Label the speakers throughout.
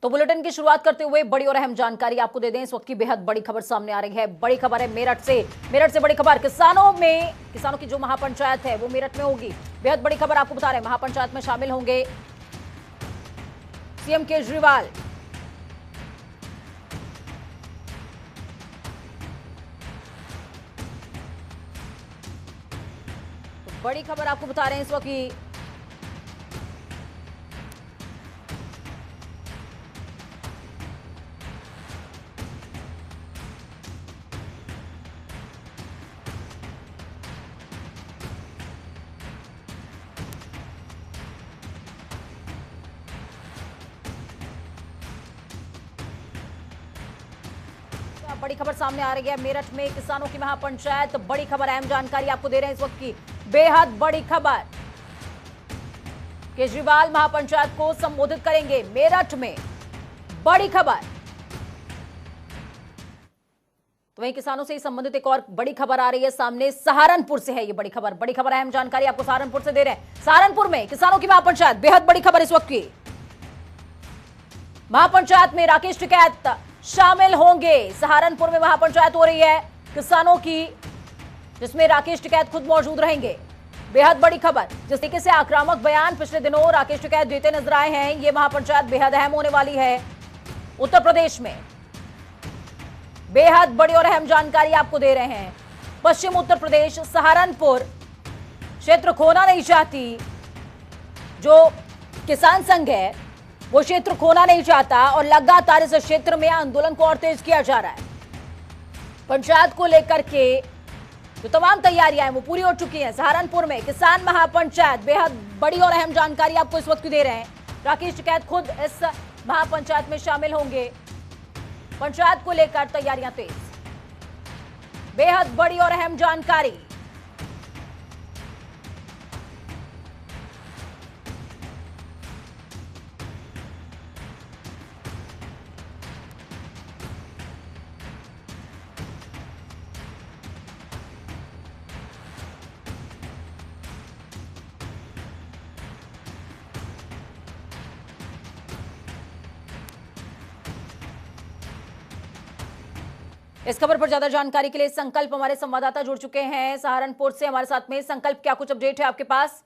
Speaker 1: तो बुलेटिन की शुरुआत करते हुए बड़ी और अहम जानकारी आपको दे दें। इस वक्त की बेहद बड़ी खबर सामने आ रही है। बड़ी खबर है मेरठ से बड़ी खबर। किसानों की जो महापंचायत है वो मेरठ में होगी। बेहद बड़ी खबर आपको बता रहे हैं, महापंचायत में शामिल होंगे सीएम केजरीवाल। तो बड़ी खबर आपको बता रहे हैं इस वक्त की। बड़ी खबर सामने आ रही है, मेरठ में किसानों की महापंचायत। बड़ी खबर, अहम जानकारी आपको दे रहे हैं इस वक्त की। बेहद बड़ी खबर, केजरीवाल महापंचायत को संबोधित करेंगे मेरठ में। बड़ी खबर। तो वहीं किसानों से संबंधित एक और बड़ी खबर आ रही है सामने, सहारनपुर से है ये बड़ी खबर। बड़ी खबर, अहम जानकारी आपको सहारनपुर से दे रहे हैं। सहारनपुर में किसानों की महापंचायत, बेहद बड़ी खबर इस वक्त की। महापंचायत में राकेश टिकैत शामिल होंगे। सहारनपुर में महापंचायत हो रही है किसानों की, जिसमें राकेश टिकैत खुद मौजूद रहेंगे। बेहद बड़ी खबर। जिस तरीके से आक्रामक बयान पिछले दिनों राकेश टिकैत देते नजर आए हैं, ये महापंचायत बेहद अहम होने वाली है उत्तर प्रदेश में। बेहद बड़ी और अहम जानकारी आपको दे रहे हैं। पश्चिम उत्तर प्रदेश सहारनपुर क्षेत्र खोना नहीं चाहती, जो किसान संघ है वो क्षेत्र खोना नहीं चाहता और लगातार इस क्षेत्र में आंदोलन को और तेज किया जा रहा है। पंचायत को लेकर के जो तमाम तैयारियां हैं वो पूरी हो चुकी हैं। सहारनपुर में किसान महापंचायत, बेहद बड़ी और अहम जानकारी आपको इस वक्त दे रहे हैं। राकेश टिकैत खुद इस महापंचायत में शामिल होंगे। पंचायत को लेकर तैयारियां तेज। बेहद बड़ी और अहम जानकारी। इस खबर पर ज्यादा जानकारी के लिए संकल्प हमारे संवाददाता जुड़ चुके हैं सहारनपुर से हमारे साथ में। संकल्प, क्या कुछ अपडेट है आपके पास?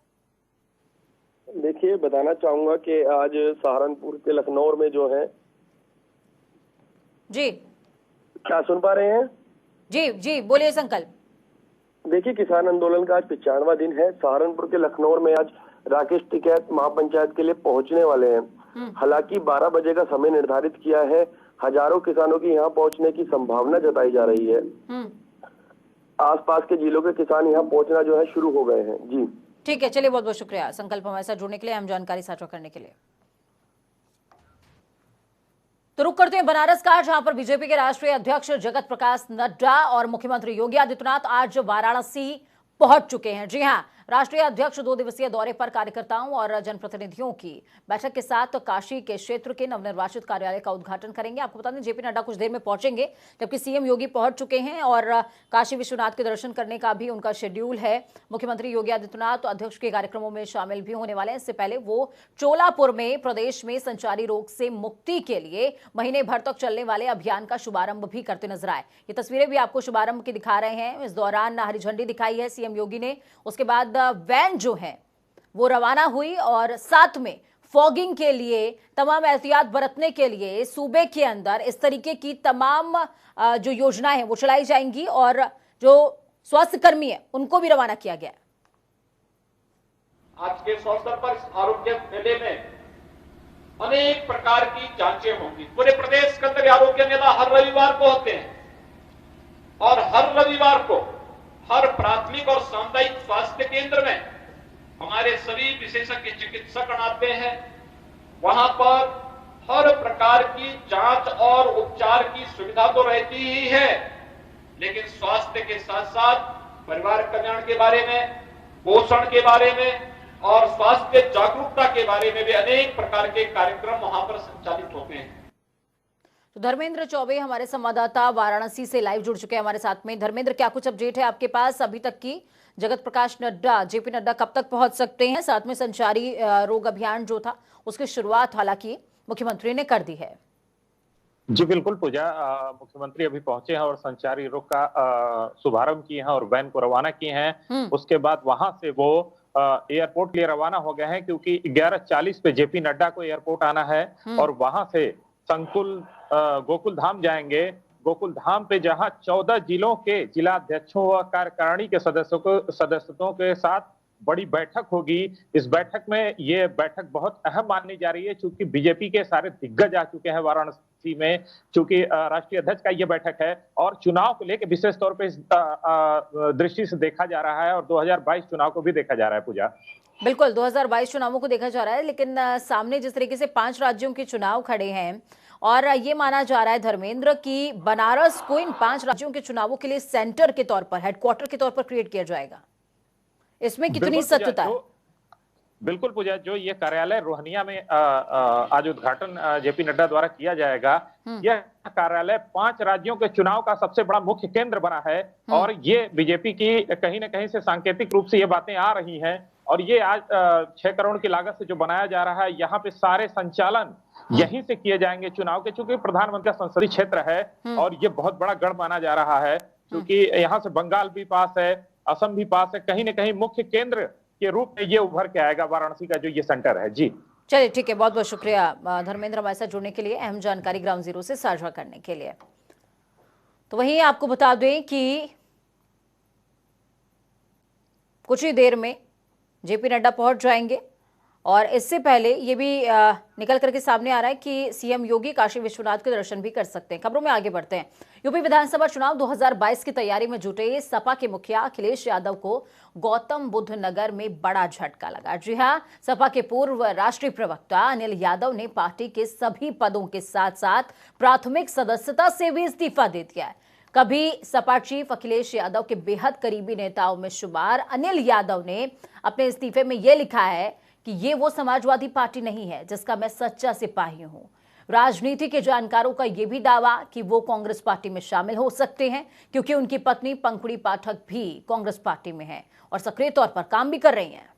Speaker 2: देखिए, बताना चाहूंगा कि आज सहारनपुर के लखनऊ में जो है
Speaker 1: जी,
Speaker 2: क्या सुन पा रहे हैं?
Speaker 1: जी जी बोलिए संकल्प।
Speaker 2: देखिए, किसान आंदोलन का आज 95वां दिन है। सहारनपुर के लखनऊ में आज राकेश टिकैत महापंचायत के लिए पहुंचने वाले हैं। हालांकि 12 बजे का समय निर्धारित किया है। हजारों किसानों की यहां पहुंचने की संभावना जताई जा रही है। आसपास के जिलों के किसान यहां पहुंचना जो है शुरू हो गए हैं। जी
Speaker 1: ठीक है, चलिए बहुत बहुत शुक्रिया संकल्प हमारे साथ जुड़ने के लिए, अहम जानकारी साझा करने के लिए। तो रुक करते हैं बनारस का, जहां पर बीजेपी के राष्ट्रीय अध्यक्ष जगत प्रकाश नड्डा और मुख्यमंत्री योगी आदित्यनाथ आज वाराणसी पहुंच चुके हैं। जी हां, राष्ट्रीय अध्यक्ष 2 दिवसीय दौरे पर कार्यकर्ताओं और जनप्रतिनिधियों की बैठक के साथ काशी के क्षेत्र के नवनिर्वाचित कार्यालय का उद्घाटन करेंगे। आपको बता दें, जेपी नड्डा कुछ देर में पहुंचेंगे, जबकि सीएम योगी पहुंच चुके हैं और काशी विश्वनाथ के दर्शन करने का भी उनका शेड्यूल है। मुख्यमंत्री योगी आदित्यनाथ अध्यक्ष के कार्यक्रमों में शामिल भी होने वाले हैं। इससे पहले वो चोलापुर में प्रदेश में संचारी रोग से मुक्ति के लिए महीने भर तक चलने वाले अभियान का शुभारंभ भी करते नजर आए। ये तस्वीरें भी आपको शुभारंभ की दिखा रहे हैं। इस दौरान हरी झंडी दिखाई है सीएम योगी ने। उसके बाद वैन जो है वो रवाना हुई और साथ में फॉगिंग के लिए, तमाम एहतियात बरतने के लिए सूबे के अंदर इस तरीके की तमाम जो योजनाएं हैं वो चलाई जाएंगी और जो स्वास्थ्य कर्मी है उनको भी रवाना किया गया।
Speaker 3: आज के इस अवसर पर इस आरोग्य मेले में अनेक प्रकार की जांचें होंगी। पूरे प्रदेश के अंदर आरोग्य मेला हर रविवार को होते हैं और हर रविवार को हर प्राथमिक और सामुदायिक स्वास्थ्य केंद्र में हमारे सभी विशेषज्ञ चिकित्सक आते हैं। वहां पर हर प्रकार की जांच और उपचार की सुविधा तो रहती ही है, लेकिन स्वास्थ्य के साथ साथ परिवार कल्याण के बारे में, पोषण के बारे में और स्वास्थ्य जागरूकता के बारे में भी अनेक प्रकार के कार्यक्रम वहां पर संचालित होते हैं।
Speaker 1: तो धर्मेंद्र चौबे हमारे संवाददाता वाराणसी से लाइव जुड़ चुके हैं हमारे साथ में। धर्मेंद्र, क्या कुछ अपडेट है आपके पास अभी तक की? जगत प्रकाश नड्डा, जेपी नड्डा कब तक पहुंच सकते हैं? साथ में संचारी रोग अभियान जो था उसकी शुरुआत हालांकि मुख्यमंत्री ने कर दी है।
Speaker 4: जी बिल्कुल पूजा, मुख्यमंत्री अभी पहुंचे हैं और संचारी रुख का शुभारंभ किए हैं और वैन को रवाना किए हैं। उसके बाद वहां से वो एयरपोर्ट के लिए रवाना हो गए हैं, क्योंकि 11:40 पे जेपी नड्डा को एयरपोर्ट आना है और वहां से संकुल गोकुल धाम जाएंगे। गोकुल धाम पे जहां 14 जिलों के जिलाध्यक्षों व कार्यकारिणी के सदस्यों के साथ बड़ी बैठक होगी। इस बैठक में ये बैठक बहुत अहम मानी जा रही है, क्योंकि बीजेपी के सारे दिग्गज आ चुके हैं वाराणसी में, क्योंकि राष्ट्रीय अध्यक्ष का ये बैठक है और चुनाव को लेकर विशेष तौर पे इस दृष्टि से देखा जा रहा है और 2022 चुनाव को भी देखा जा रहा है। पूजा
Speaker 1: बिल्कुल 2022 चुनावों को देखा जा रहा है, लेकिन सामने जिस तरीके से 5 राज्यों के चुनाव खड़े हैं और ये माना जा रहा है धर्मेंद्र कि बनारस को इन 5 राज्यों के चुनावों के लिए सेंटर के तौर पर, हेडक्वार्टर के तौर पर क्रिएट किया जाएगा, इसमें कितनी सत्यता है?
Speaker 4: बिल्कुल पूजा, जो ये कार्यालय रोहनिया में आज उद्घाटन जेपी नड्डा द्वारा किया जाएगा, यह कार्यालय 5 राज्यों के चुनाव का सबसे बड़ा मुख्य केंद्र बना है और ये बीजेपी की कहीं ना कहीं से सांकेतिक रूप से ये बातें आ रही हैं और ये आज 6 करोड़ की लागत से जो बनाया जा रहा है, यहाँ पे सारे संचालन यहीं से किए जाएंगे चुनाव के, चूंकि प्रधानमंत्री का संसदीय क्षेत्र है और ये बहुत बड़ा गढ़ माना जा रहा है, क्योंकि यहाँ से बंगाल भी पास है, असम भी पास है। कहीं ना कहीं मुख्य केंद्र के रूप में ये उभर के आएगा वाराणसी का जो ये सेंटर है। जी
Speaker 1: चलिए ठीक है, बहुत बहुत शुक्रिया धर्मेंद्र हमारे साथ जुड़ने के लिए, अहम जानकारी ग्राउंड जीरो से साझा करने के लिए। तो वहीं आपको बता दें कि कुछ ही देर में जेपी नड्डा पहुंच जाएंगे और इससे पहले ये भी निकल करके सामने आ रहा है कि सीएम योगी काशी विश्वनाथ के दर्शन भी कर सकते हैं। खबरों में आगे बढ़ते हैं। यूपी विधानसभा चुनाव 2022 की तैयारी में जुटे सपा के मुखिया अखिलेश यादव को गौतम बुद्ध नगर में बड़ा झटका लगा। जी हां, सपा के पूर्व राष्ट्रीय प्रवक्ता अनिल यादव ने पार्टी के सभी पदों के साथ साथ प्राथमिक सदस्यता से भी इस्तीफा दे दिया है। कभी सपा चीफ अखिलेश यादव के बेहद करीबी नेताओं में शुमार अनिल यादव ने अपने इस्तीफे में यह लिखा है कि ये वो समाजवादी पार्टी नहीं है जिसका मैं सच्चा सिपाही हूं। राजनीति के जानकारों का यह भी दावा कि वो कांग्रेस पार्टी में शामिल हो सकते हैं, क्योंकि उनकी पत्नी पंखुड़ी पाठक भी कांग्रेस पार्टी में है और सक्रिय तौर पर काम भी कर रही हैं।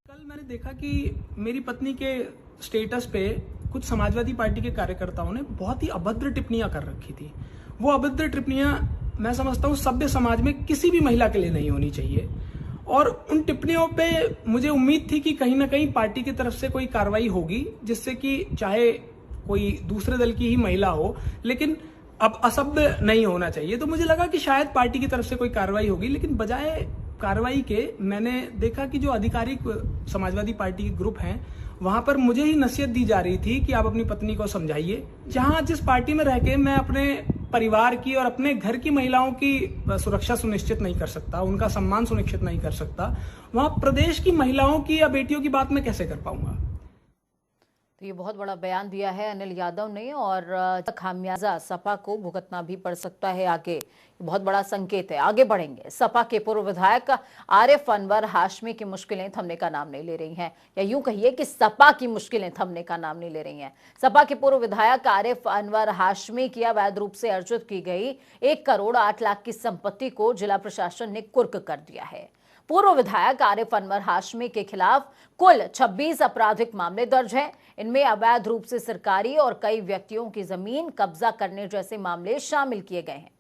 Speaker 5: कल मैंने देखा कि मेरी पत्नी के स्टेटस पे कुछ समाजवादी पार्टी के कार्यकर्ताओं ने बहुत ही अभद्र टिप्पणियां कर रखी थी। वो अभद्र टिप्पणियां मैं समझता हूं सभ्य समाज में किसी भी महिला के लिए नहीं होनी चाहिए और उन टिप्पणियों पे मुझे उम्मीद थी कि कहीं ना कहीं पार्टी की तरफ से कोई कार्रवाई होगी, जिससे कि चाहे कोई दूसरे दल की ही महिला हो लेकिन अब असभ्य नहीं होना चाहिए। तो मुझे लगा कि शायद पार्टी की तरफ से कोई कार्रवाई होगी, लेकिन बजाय कार्रवाई के मैंने देखा कि जो आधिकारिक समाजवादी पार्टी के ग्रुप हैं वहां पर मुझे ही नसीहत दी जा रही थी कि आप अपनी पत्नी को समझाइए। जहां जिस पार्टी में रह के मैं अपने परिवार की और अपने घर की महिलाओं की सुरक्षा सुनिश्चित नहीं कर सकता, उनका सम्मान सुनिश्चित नहीं कर सकता, वहां प्रदेश की महिलाओं की या बेटियों की बात मैं कैसे कर पाऊंगा।
Speaker 1: तो ये बहुत बड़ा बयान दिया है अनिल यादव ने और खामियाजा सपा को भुगतना भी पड़ सकता है आगे। बहुत बड़ा संकेत है, आगे बढ़ेंगे। सपा के पूर्व विधायक आरिफ अनवर हाशमी की मुश्किलें थमने का नाम नहीं ले रही हैं, या यूं कहिए कि सपा की मुश्किलें थमने का नाम नहीं ले रही हैं। सपा के पूर्व विधायक आरिफ अनवर हाशमी की अवैध रूप से अर्जित की गई 1 करोड़ 8 लाख की संपत्ति को जिला प्रशासन ने कुर्क कर दिया है। पूर्व विधायक आरिफ अनवर हाशमी के खिलाफ कुल 26 आपराधिक मामले दर्ज हैं। इनमें अवैध रूप से सरकारी और कई व्यक्तियों की जमीन कब्जा करने जैसे मामले शामिल किए गए हैं।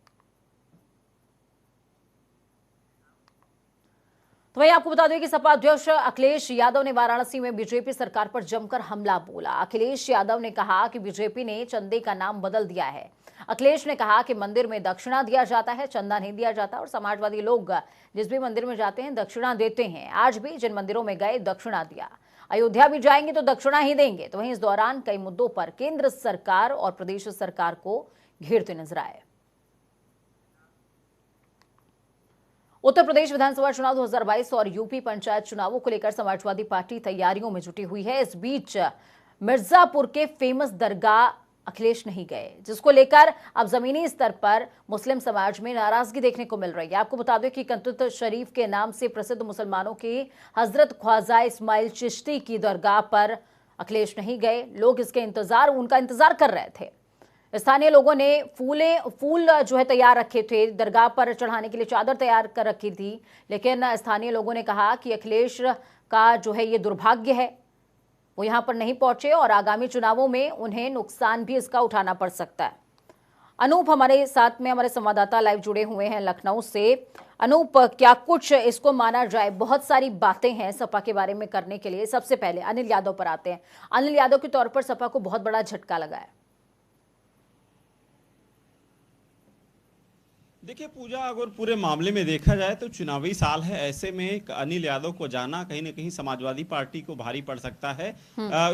Speaker 1: तो वहीं आपको बता दें कि सपा अध्यक्ष अखिलेश यादव ने वाराणसी में बीजेपी सरकार पर जमकर हमला बोला। अखिलेश यादव ने कहा कि बीजेपी ने चंदे का नाम बदल दिया है। अखिलेश ने कहा कि मंदिर में दक्षिणा दिया जाता है, चंदा नहीं दिया जाता, और समाजवादी लोग जिस भी मंदिर में जाते हैं दक्षिणा देते हैं। आज भी जिन मंदिरों में गए दक्षिणा दिया, अयोध्या भी जाएंगे तो दक्षिणा ही देंगे। तो वहीं इस दौरान कई मुद्दों पर केंद्र सरकार और प्रदेश सरकार को घेरते नजर आए। उत्तर प्रदेश विधानसभा चुनाव 2022 और यूपी पंचायत चुनावों को लेकर समाजवादी पार्टी तैयारियों में जुटी हुई है। इस बीच मिर्जापुर के फेमस दरगाह अखिलेश नहीं गए, जिसको लेकर अब जमीनी स्तर पर मुस्लिम समाज में नाराजगी देखने को मिल रही है। आपको बता दें कि कंतुत शरीफ के नाम से प्रसिद्ध मुसलमानों की हजरत ख्वाजा इस्माइल चिश्ती की दरगाह पर अखिलेश नहीं गए। लोग उनका इंतजार कर रहे थे। स्थानीय लोगों ने फूल जो है तैयार रखे थे, दरगाह पर चढ़ाने के लिए चादर तैयार कर रखी थी, लेकिन स्थानीय लोगों ने कहा कि अखिलेश का जो है ये दुर्भाग्य है वो यहां पर नहीं पहुंचे और आगामी चुनावों में उन्हें नुकसान भी इसका उठाना पड़ सकता है। अनूप हमारे साथ में, हमारे संवाददाता लाइव जुड़े हुए हैं लखनऊ से। अनूप, क्या कुछ इसको माना जाए, बहुत सारी बातें हैं सपा के बारे में करने के लिए। सबसे पहले अनिल यादव पर आते हैं। अनिल यादव के तौर पर सपा को बहुत बड़ा झटका लगा है।
Speaker 6: देखिए पूजा, अगर पूरे मामले में देखा जाए तो चुनावी साल है, ऐसे में अनिल यादव को जाना कहीं ना कहीं समाजवादी पार्टी को भारी पड़ सकता है।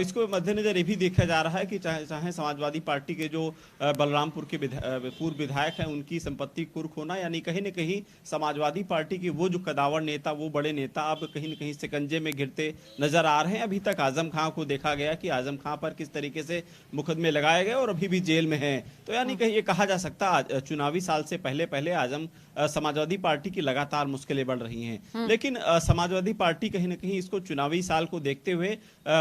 Speaker 6: इसको मद्देनजर ये भी देखा जा रहा है कि चाहे समाजवादी पार्टी के जो बलरामपुर के पूर्व विधायक हैं उनकी संपत्ति कुर्क होना, यानी कहीं ना कहीं समाजवादी पार्टी की वो जो कदावर नेता, वो बड़े नेता अब कहीं ना कहीं शिकंजे में घिरते नजर आ रहे हैं। अभी तक आजम खां को देखा गया कि आजम खां पर किस तरीके से मुकदमे लगाए गए और अभी भी जेल में है। तो यानी कहीं ये कहा जा सकता चुनावी साल से पहले आजम समाजवादी पार्टी की लगातार मुश्किलें बढ़ रही हैं। लेकिन समाजवादी पार्टी कहीं ना कहीं इसको चुनावी साल को देखते हुए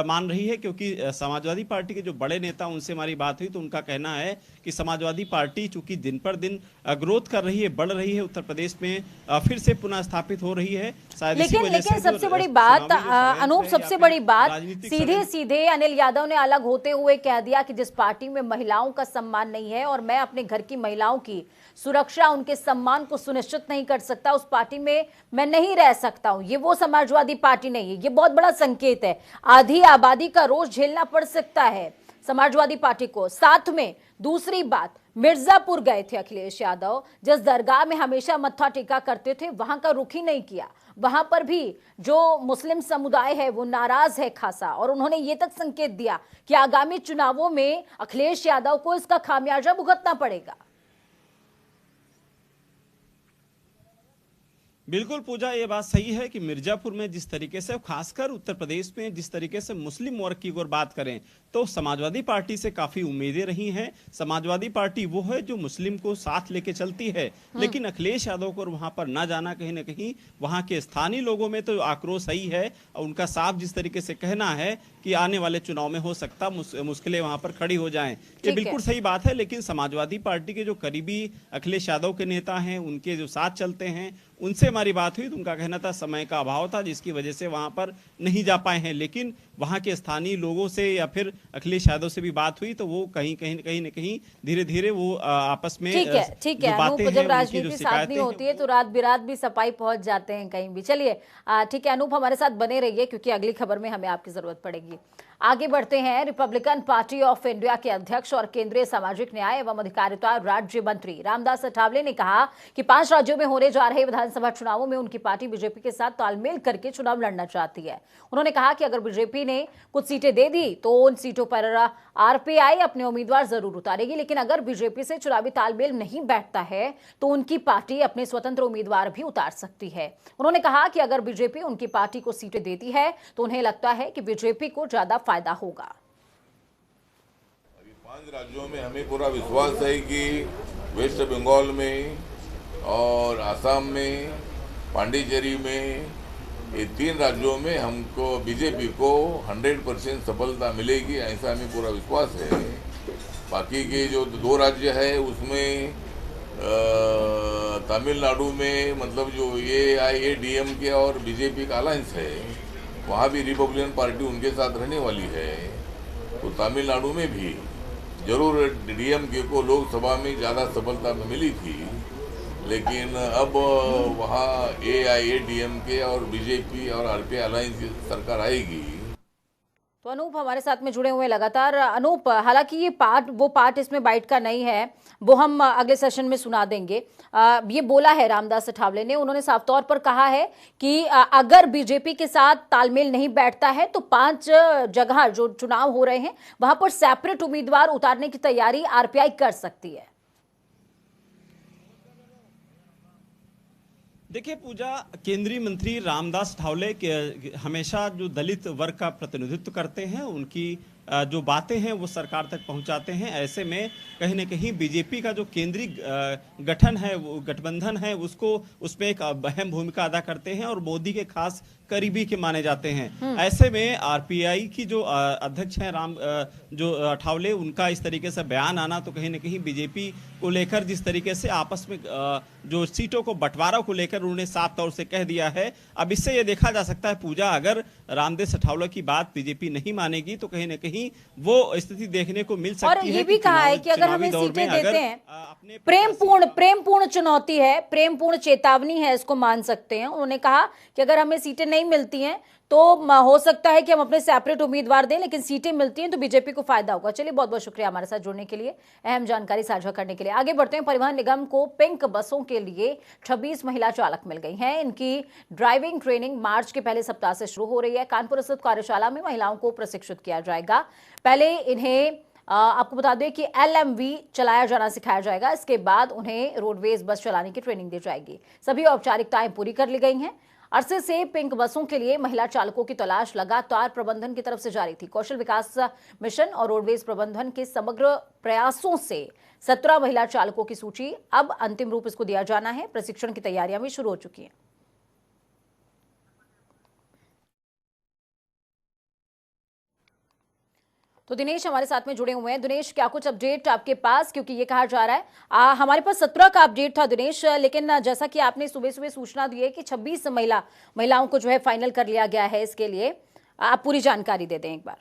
Speaker 6: मान रही है, क्योंकि समाजवादी पार्टी के जो बड़े नेता, उनसे हमारी बात हुई तो उनका कहना है कि समाजवादी पार्टी चूंकि दिन पर दिन ग्रोथ कर रही है, बढ़ रही है, उत्तर प्रदेश में फिर से पुनः स्थापित हो रही है।
Speaker 1: लेकिन सबसे बड़ी बात अनूप, सबसे बड़ी बात सीधे सीधे अनिल यादव ने अलग होते हुए कह दिया कि जिस पार्टी में महिलाओं का सम्मान नहीं है और मैं अपने घर की महिलाओं की सुरक्षा, उनके सम्मान को सुनिश्चित नहीं कर सकता, उस पार्टी में मैं नहीं रह सकता हूं। ये वो समाजवादी पार्टी नहीं है। ये बहुत बड़ा संकेत है। आधी आबादी का रोष झेलना पड़ सकता है समाजवादी पार्टी को। साथ में दूसरी बात, मिर्जापुर गए थे अखिलेश यादव, जिस दरगाह में हमेशा मत्था टेका करते थे, वहां का रुख ही नहीं किया। वहां पर भी जो मुस्लिम समुदाय है वो नाराज है खासा, और उन्होंने ये तक संकेत दिया कि आगामी चुनावों में अखिलेश यादव को इसका खामियाजा भुगतना पड़ेगा।
Speaker 6: बिल्कुल पूजा, ये बात सही है कि मिर्जापुर में जिस तरीके से, खासकर उत्तर प्रदेश में जिस तरीके से मुस्लिम वर्ग की अगर बात करें तो समाजवादी पार्टी से काफी उम्मीदें रही हैं। समाजवादी पार्टी वो है जो मुस्लिम को साथ लेके चलती है, लेकिन अखिलेश यादव को वहां पर ना जाना, कहीं ना कहीं वहां के स्थानीय लोगों में तो आक्रोश सही है और उनका साफ जिस तरीके से कहना है कि आने वाले चुनाव में हो सकता मुश्किलें वहां पर खड़ी हो जाएं। ये बिल्कुल सही बात है। लेकिन समाजवादी पार्टी के जो करीबी अखिलेश यादव के नेता हैं, उनके जो साथ चलते हैं, उनसे हमारी बात हुई तो उनका कहना था समय का अभाव था, जिसकी वजह से वहां पर नहीं जा पाए हैं। लेकिन वहां के स्थानीय लोगों से या फिर अखिलेश यादव से भी बात हुई तो वो कहीं न कहीं धीरे धीरे वो आपस में
Speaker 1: ठीक है। जब राजनीति साथ नहीं होती है तो रात बिरात भी सफाई पहुंच जाते हैं कहीं भी। चलिए ठीक है अनूप, हमारे साथ बने रहिए क्योंकि अगली खबर में हमें आपकी जरूरत पड़ेगी। आगे बढ़ते हैं। रिपब्लिकन पार्टी ऑफ इंडिया के अध्यक्ष और केंद्रीय सामाजिक न्याय एवं अधिकारिता राज्य मंत्री रामदास अठावले ने कहा कि 5 राज्यों में होने जा रहे विधानसभा चुनावों में उनकी पार्टी बीजेपी के साथ तालमेल करके चुनाव लड़ना चाहती है। उन्होंने कहा कि अगर बीजेपी ने कुछ सीटें दे दी तो उन सीटों पर आरपीआई अपने उम्मीदवार जरूर उतारेगी, लेकिन अगर बीजेपी से चुनावी तालमेल नहीं बैठता है तो उनकी पार्टी अपने स्वतंत्र उम्मीदवार भी उतार सकती है। उन्होंने कहा कि अगर बीजेपी उनकी पार्टी को सीटें देती है तो उन्हें लगता है कि बीजेपी को ज्यादा फायदा होगा।
Speaker 7: अभी 5 राज्यों में हमें पूरा विश्वास है कि वेस्ट बंगाल में और असम में, पांडिचेरी में, ये 3 राज्यों में हमको बीजेपी को 100% सफलता मिलेगी, ऐसा हमें पूरा विश्वास है। बाकी के जो 2 राज्य है उसमें तमिलनाडु में मतलब जो AIADMK और बीजेपी का अलायंस है, वहाँ भी रिपब्लिकन पार्टी उनके साथ रहने वाली है। तो तमिलनाडु में भी जरूर DMK को लोकसभा में ज़्यादा सफलता मिली थी, लेकिन अब वहाँ AIADMK और बीजेपी और RPI अलायंस की सरकार आएगी।
Speaker 1: तो अनूप हमारे साथ में जुड़े हुए लगातार। अनूप, हालांकि ये पार्ट इसमें बाइट का नहीं है, वो हम अगले सेशन में सुना देंगे। ये बोला है रामदास अठावले ने, उन्होंने साफ तौर पर कहा है कि अगर बीजेपी के साथ तालमेल नहीं बैठता है तो 5 जगह जो चुनाव हो रहे हैं वहां पर सेपरेट उम्मीदवार उतारने की तैयारी आरपीआई कर सकती है।
Speaker 6: देखिए पूजा, केंद्रीय मंत्री रामदास अठावले के हमेशा जो दलित वर्ग का प्रतिनिधित्व करते हैं, उनकी जो बातें हैं वो सरकार तक पहुंचाते हैं। ऐसे में कहीं न कहीं बीजेपी का जो केंद्रीय गठन है, वो गठबंधन है, उसको उसमें एक अहम भूमिका अदा करते हैं और मोदी के खास करीबी के माने जाते हैं। ऐसे में आरपीआई की जो अध्यक्ष हैं जो अठावले, उनका इस तरीके से बयान आना तो कहीं न कहीं बीजेपी को लेकर जिस तरीके से आपस में जो सीटों को बंटवारा को लेकर उन्होंने साफ तौर से कह दिया है। अब इससे ये देखा जा सकता है पूजा, अगर रामदेव अठावले की बात बीजेपी नहीं मानेगी तो कहीं न कहीं वो स्थिति देखने को मिल सकती है।
Speaker 1: और ये भी कहा है कि अगर हमें सीटें देते हैं, प्रेमपूर्ण चुनौती है, प्रेमपूर्ण चेतावनी है, इसको मान सकते हैं। उन्होंने कहा कि अगर हमें सीटें नहीं मिलती हैं तो हो सकता है कि हम अपने सेपरेट उम्मीदवार दें, लेकिन सीटें मिलती हैं तो बीजेपी को फायदा होगा। चलिए, बहुत बहुत शुक्रिया हमारे साथ जुड़ने के लिए, अहम जानकारी साझा करने के लिए। आगे बढ़ते हैं। परिवहन निगम को पिंक बसों के लिए 26 महिला चालक मिल गई हैं। इनकी ड्राइविंग ट्रेनिंग मार्च के पहले सप्ताह से शुरू हो रही है। कानपुर स्थित कार्यशाला में महिलाओं को प्रशिक्षित किया जाएगा। पहले इन्हें आपको बता दें कि LMV चलाया जाना सिखाया जाएगा। इसके बाद उन्हें रोडवेज बस चलाने की ट्रेनिंग दी जाएगी। सभी औपचारिकताएं पूरी कर ली गई हैं। अरसे से पिंक बसों के लिए महिला चालकों की तलाश लगातार प्रबंधन की तरफ से जारी थी। कौशल विकास मिशन और रोडवेज प्रबंधन के समग्र प्रयासों से 17 महिला चालकों की सूची अब अंतिम रूप इसको दिया जाना है। प्रशिक्षण की तैयारियां भी शुरू हो चुकी हैं। तो दिनेश हमारे साथ में जुड़े हुए हैं। दिनेश, क्या कुछ अपडेट आपके पास, क्योंकि ये कहा जा रहा है हमारे पास 17 का अपडेट था दिनेश, लेकिन जैसा कि आपने सुबह सुबह सूचना दी है कि 26 महिलाओं को जो है फाइनल कर लिया गया है। इसके लिए आप पूरी जानकारी दे दें एक बार।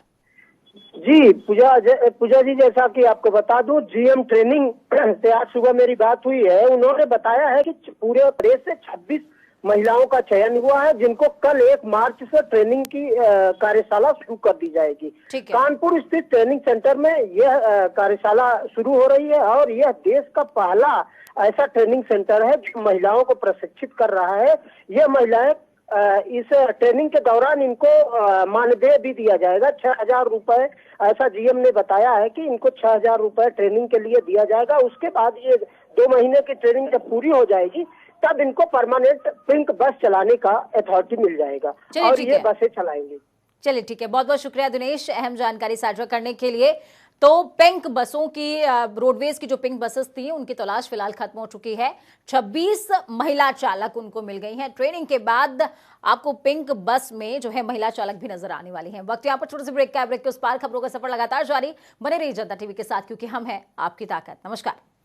Speaker 8: जी पूजा जी, जैसा कि आपको बता दूं, GM ट्रेनिंग से आज सुबह मेरी बात हुई है। उन्होंने बताया है कि पूरे प्रदेश से 26 महिलाओं का चयन हुआ है, जिनको कल 1 मार्च से ट्रेनिंग की कार्यशाला शुरू कर दी जाएगी। कानपुर स्थित ट्रेनिंग सेंटर में यह कार्यशाला शुरू हो रही है और यह देश का पहला ऐसा ट्रेनिंग सेंटर है जो महिलाओं को प्रशिक्षित कर रहा है। यह महिलाएं इस ट्रेनिंग के दौरान इनको मानदेय भी दिया जाएगा, 6,000 रुपए। ऐसा GM ने बताया है कि इनको 6,000 रुपए ट्रेनिंग के लिए दिया जाएगा। उसके बाद ये 2 महीने की ट्रेनिंग जब पूरी हो जाएगी तब इनको परमानेंट पिंक बस चलाने का अथॉरिटी मिल जाएगा और ये बसें चलाएंगे।
Speaker 1: चलिए ठीक है, बहुत बहुत शुक्रिया दिनेश अहम जानकारी साझा करने के लिए। तो पिंक बसों की, रोडवेज की जो पिंक बसेस थी उनकी तलाश फिलहाल खत्म हो चुकी है। 26 महिला चालक उनको मिल गई हैं। ट्रेनिंग के बाद आपको पिंक बस में जो है महिला चालक भी नजर आने वाली हैं। वक्त यहाँ पर छोटे से ब्रेक का, ब्रेक के उस पार खबरों का सफर लगातार जारी। बने रहिए जनता टीवी के साथ, क्योंकि हम हैं आपकी ताकत। नमस्कार।